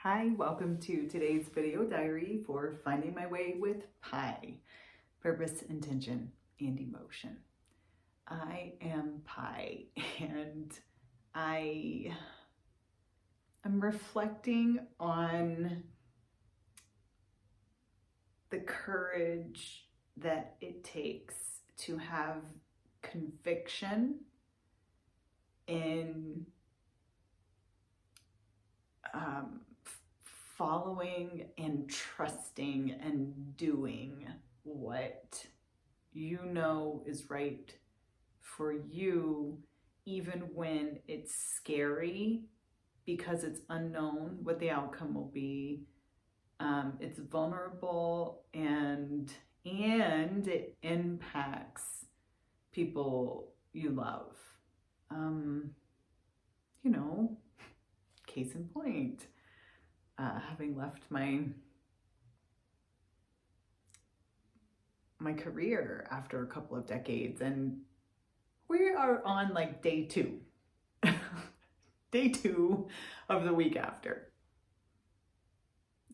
Hi, welcome to today's video diary for Finding My Way with Pi, Purpose, Intention, and Emotion. I am Pi, and I am reflecting on the courage that it takes to have conviction in following and trusting and doing what you know is right for you, even when it's scary because it's unknown what the outcome will be. It's vulnerable and it impacts people you love. Case in point, having left my career after a couple of decades, and we are on like day two of the week after.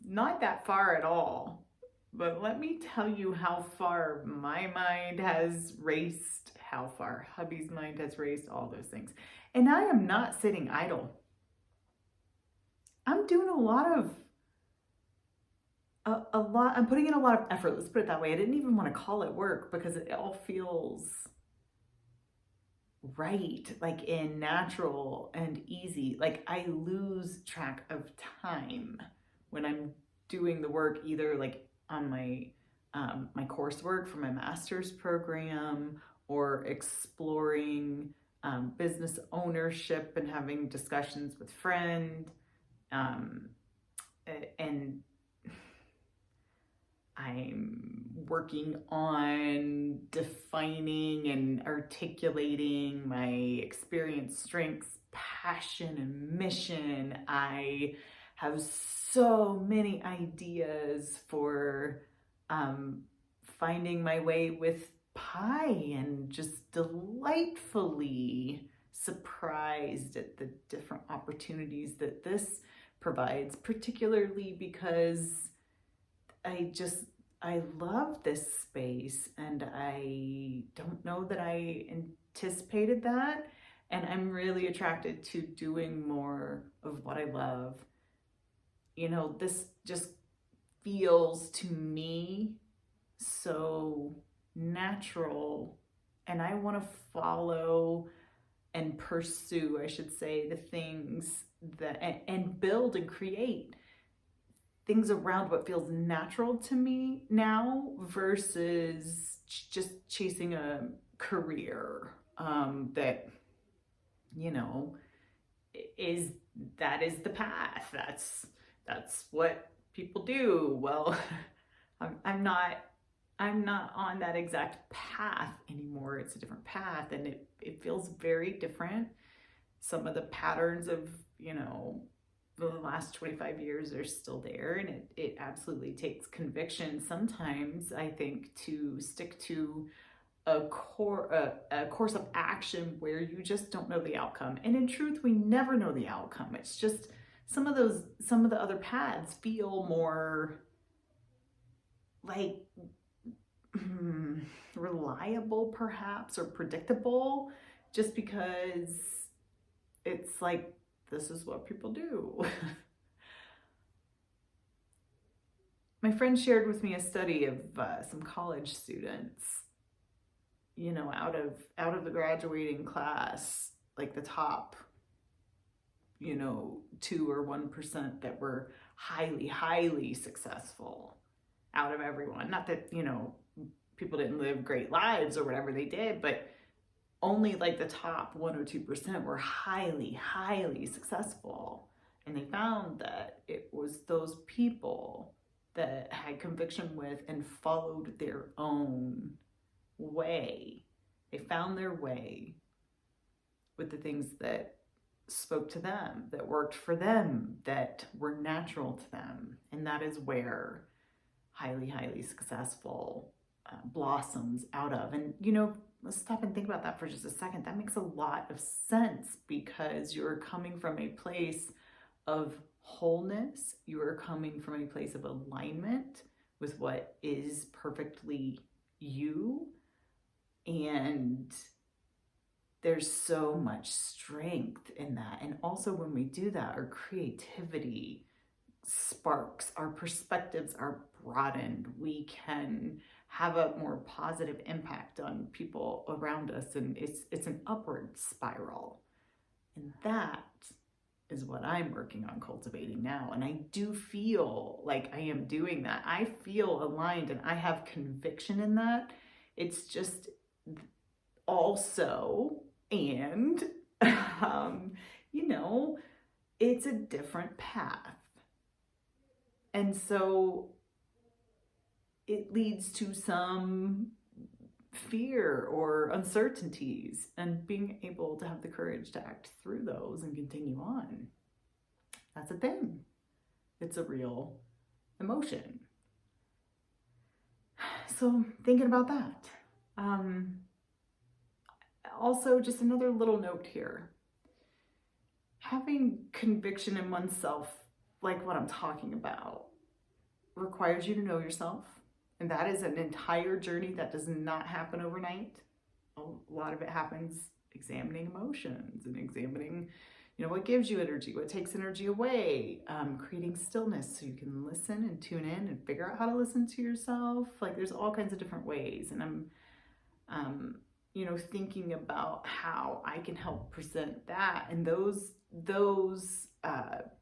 Not that far at all, but let me tell you how far my mind has raced, how far hubby's mind has raced, all those things. And I am not sitting idle. I'm doing I'm putting in a lot of effort. Let's put it that way. I didn't even want to call it work because it all feels right, like in natural and easy. Like I lose track of time when I'm doing the work, either like on my my coursework for my master's program, or exploring business ownership and having discussions with friends. And I'm working on defining and articulating my experience, strengths, passion, and mission. I have so many ideas for finding my way with Pi, and just delightfully surprised at the different opportunities that this provides, particularly because I love this space, and I don't know that I anticipated that. And I'm really attracted to doing more of what I love. This just feels to me so natural, and I want to follow and pursue, I should say, the things that and build and create things around what feels natural to me now, versus just chasing a career that is the path. That's what people do. Well, I'm not on that exact path anymore. It's a different path, and it feels very different. Some of the patterns of the last 25 years are still there, and it absolutely takes conviction sometimes, I think, to stick to a course of action where you just don't know the outcome. And in truth, we never know the outcome. It's just some of the other paths feel more like reliable, perhaps, or predictable, just because it's like, this is what people do. My friend shared with me a study of some college students, out of the graduating class, like the top 2 or 1% that were highly successful out of everyone. Not that people didn't live great lives or whatever they did, but only like the top 1 or 2% were highly successful. And they found that it was those people that had conviction with and followed their own way. They found their way with the things that spoke to them, that worked for them, that were natural to them. And that is where highly successful blossoms out of. And let's stop and think about that for just a second. That makes a lot of sense, because you're coming from a place of wholeness. You are coming from a place of alignment with what is perfectly you. And there's so much strength in that. And also when we do that, our creativity sparks, our perspectives are broadened. We can have a more positive impact on people around us, and it's an upward spiral. And that is what I'm working on cultivating now. And I do feel like I am doing that. I feel aligned and I have conviction in that. It's just also, and, it's a different path. And so it leads to some fear or uncertainties, and being able to have the courage to act through those and continue on. That's a thing. It's a real emotion. So thinking about that. Also, just another little note here. Having conviction in oneself, like what I'm talking about, requires you to know yourself. And that is an entire journey that does not happen overnight. A lot of it happens examining emotions and examining, what gives you energy, what takes energy away, creating stillness so you can listen and tune in and figure out how to listen to yourself. Like there's all kinds of different ways. And I'm, thinking about how I can help present that and those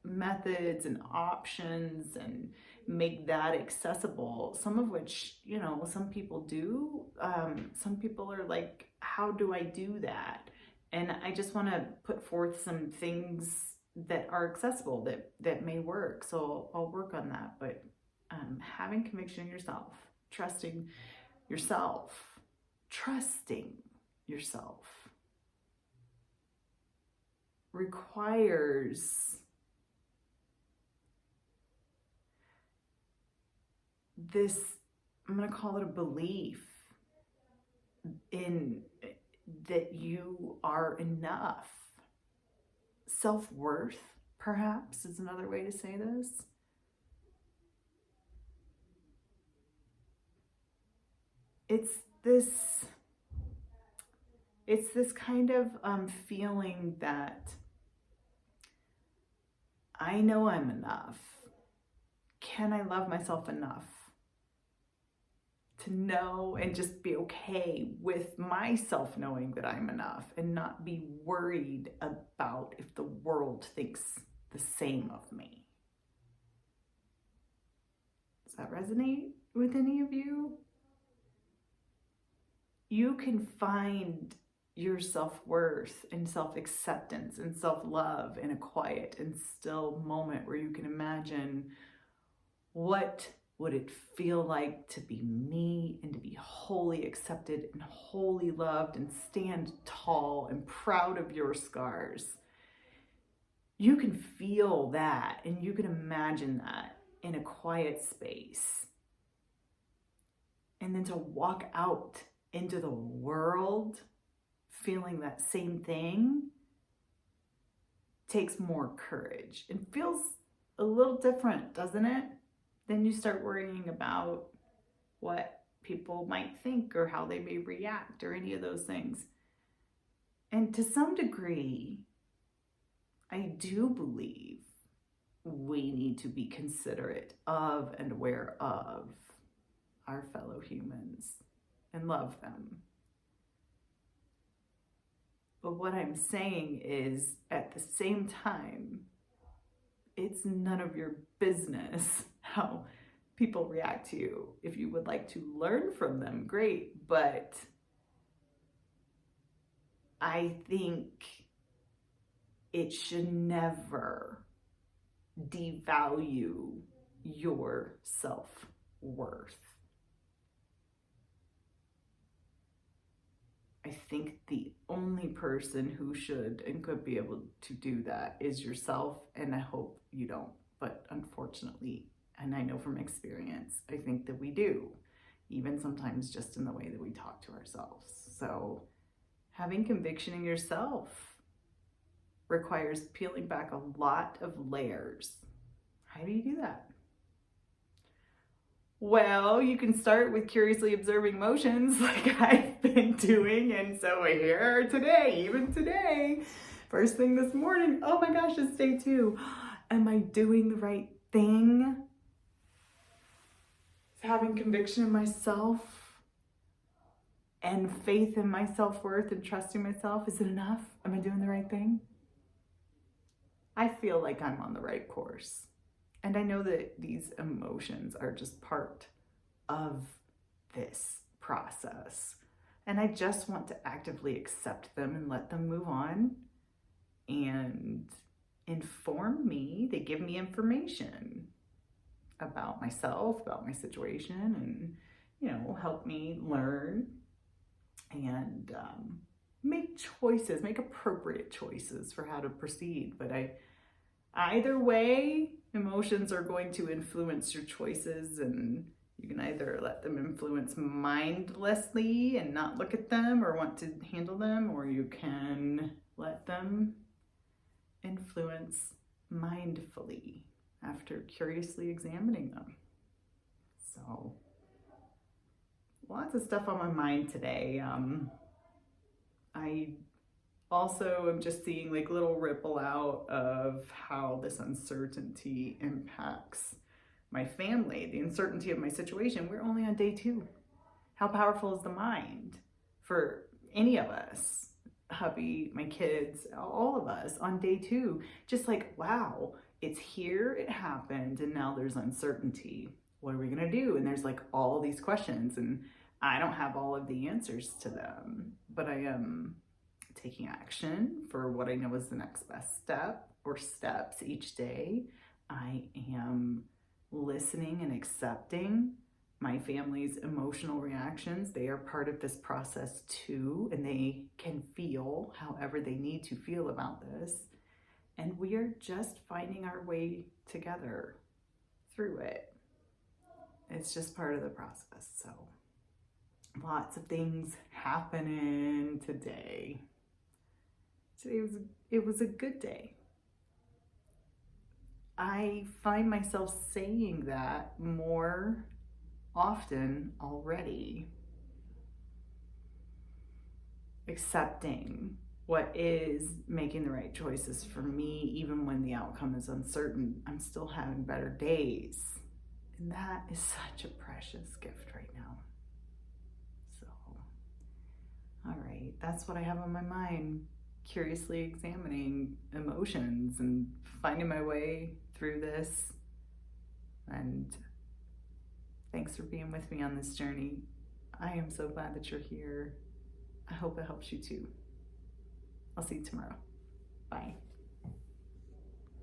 methods and options, and make that accessible, some of which, some people do. Some people are like, how do I do that? And I just want to put forth some things that are accessible that may work. So I'll work on that. But having conviction in yourself, trusting yourself requires this, I'm going to call it a belief in that you are enough. Self-worth, perhaps, is another way to say this. It's this kind of feeling that I know I'm enough. Can I love myself enough to know and just be okay with myself knowing that I'm enough, and not be worried about if the world thinks the same of me? Does that resonate with any of you? You can find your self-worth and self-acceptance and self-love in a quiet and still moment where you can imagine, what would it feel like to be me and to be wholly accepted and wholly loved and stand tall and proud of your scars? You can feel that, and you can imagine that in a quiet space. And then to walk out into the world feeling that same thing takes more courage and feels a little different, doesn't it? Then you start worrying about what people might think or how they may react or any of those things. And to some degree, I do believe we need to be considerate of and aware of our fellow humans and love them. But what I'm saying is, at the same time, it's none of your business how people react to you. If you would like to learn from them, great. But I think it should never devalue your self-worth. I think the only person who should and could be able to do that is yourself, and I hope you don't. But unfortunately, and I know from experience, I think that we do, even sometimes just in the way that we talk to ourselves. So having conviction in yourself requires peeling back a lot of layers How do you do that? Well, you can start with curiously observing emotions like I've been doing. And so here today, even today, first thing this morning, oh my gosh, it's day 2. Am I doing the right thing? Having conviction in myself and faith in my self-worth and trusting myself. Is it enough? Am I doing the right thing? I feel like I'm on the right course. And I know that these emotions are just part of this process. And I just want to actively accept them and let them move on and inform me. They give me information about myself, about my situation, and, help me learn and make choices, make appropriate choices for how to proceed. But either way, emotions are going to influence your choices, and you can either let them influence mindlessly and not look at them or want to handle them, or you can let them influence mindfully after curiously examining them. So, lots of stuff on my mind today. I also am just seeing like little ripple out of how this uncertainty impacts my family, the uncertainty of my situation. We're only on day 2. How powerful is the mind for any of us? Hubby, my kids, all of us on day 2, just like, wow, it's here, it happened, and now there's uncertainty. What are we gonna do? And there's like all these questions, and I don't have all of the answers to them, but I am taking action for what I know is the next best step or steps each day. I am listening and accepting my family's emotional reactions. They are part of this process too, and they can feel however they need to feel about this. And we are just finding our way together through it. It's just part of the process. So lots of things happening today. It was a good day. I find myself saying that more often already. Accepting what is, making the right choices for me, even when the outcome is uncertain. I'm still having better days. And that is such a precious gift right now. So, all right, that's what I have on my mind. Curiously examining emotions and finding my way through this. And thanks for being with me on this journey. I am so glad that you're here. I hope it helps you too. I'll see you tomorrow. Bye.